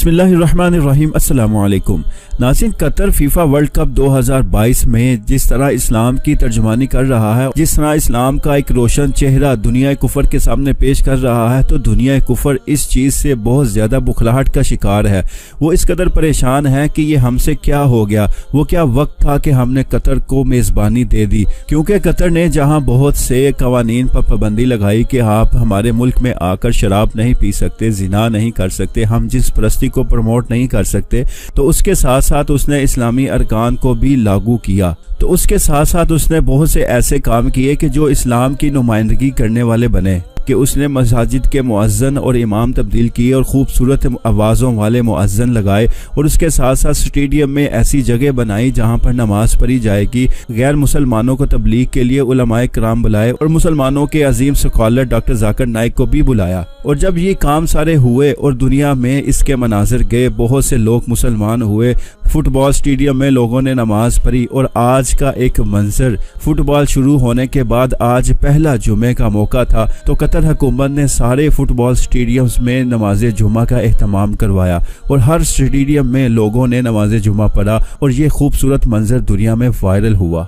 बिस्मिल्लाहिर्रहमानिर्रहीम अस्सलामु अलैकुम नाज़रीन, कतर फीफा वर्ल्ड कप 2022 में जिस तरह इस्लाम की तर्जुमानी कर रहा है, जिस तरह इस्लाम का एक रोशन चेहरा दुनिया कुफर के सामने पेश कर रहा है, तो दुनिया कुफर इस चीज़ से बहुत ज़्यादा बुखलाहट का शिकार है। वो इस कदर परेशान है कि ये हमसे क्या हो गया, वो क्या वक्त था कि हमने कतर को मेज़बानी दे दी। क्योंकि कतर ने जहाँ बहुत से कवानीन पर पाबंदी लगाई कि आप हमारे मुल्क में आकर शराब नहीं पी सकते, जिना नहीं कर सकते, हम जिस परस्ती को प्रमोट नहीं कर सकते, तो उसके साथ साथ उसने इस्लामी अरकान को भी लागू किया। तो उसके साथ साथ उसने बहुत से ऐसे काम किए कि जो इस्लाम की नुमाइंदगी करने वाले बने, कि उसने मसाजिद के मुअज्जन और इमाम तब्दील किए और खूबसूरत आवाज़ों वाले मुअज्जन लगाए, और उसके साथ साथ स्टेडियम में ऐसी जगह बनाई जहां पर नमाज पढ़ी जाएगी। गैर मुसलमानों को तबलीग के लिए उलमाए कराम बुलाए और मुसलमानों के अजीम स्कॉलर डॉक्टर जाकिर नाइक को भी बुलाया। और जब ये काम सारे हुए और दुनिया में इसके मनाजिर गए, बहुत से लोग मुसलमान हुए, फुटबॉल स्टेडियम में लोगों ने नमाज पढ़ी। और आज का एक मंजर, फुटबॉल शुरू होने के बाद आज पहला जुमे का मौका था, तो कतर हुकूमत ने सारे फुटबॉल स्टेडियम्स में नमाज जुमा का एहतमाम करवाया और हर स्टेडियम में लोगों ने नमाज जुमा पढ़ा और ये खूबसूरत मंजर दुनिया में वायरल हुआ।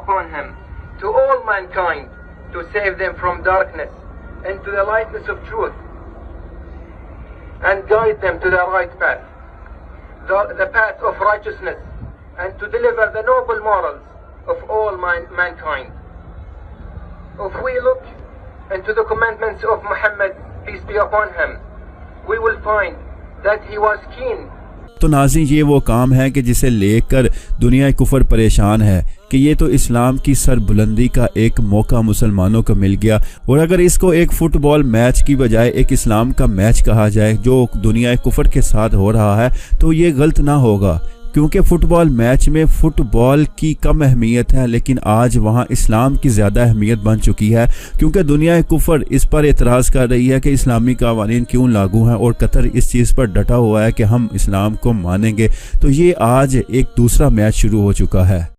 Upon him to all mankind to save them from darkness into the lightness of truth and guide them to the right path, the path of righteousness, and to deliver the noble morals of all mankind. If we look into the commandments of Muhammad, peace be upon him, we will find that he was keen. तो नाज़रीन, ये वो काम है कि जिसे लेकर दुनिया कुफर परेशान है कि ये तो इस्लाम की सरबुलंदी का एक मौका मुसलमानों को मिल गया। और अगर इसको एक फुटबॉल मैच की बजाय एक इस्लाम का मैच कहा जाए जो दुनिया कुफर के साथ हो रहा है, तो ये गलत ना होगा। क्योंकि फुटबॉल मैच में फुटबॉल की कम अहमियत है, लेकिन आज वहाँ इस्लाम की ज़्यादा अहमियत बन चुकी है। क्योंकि दुनिया कुफर इस पर एतराज़ कर रही है कि इस्लामी कवानीन क्यों लागू हैं, और कतर इस चीज़ पर डटा हुआ है कि हम इस्लाम को मानेंगे। तो ये आज एक दूसरा मैच शुरू हो चुका है।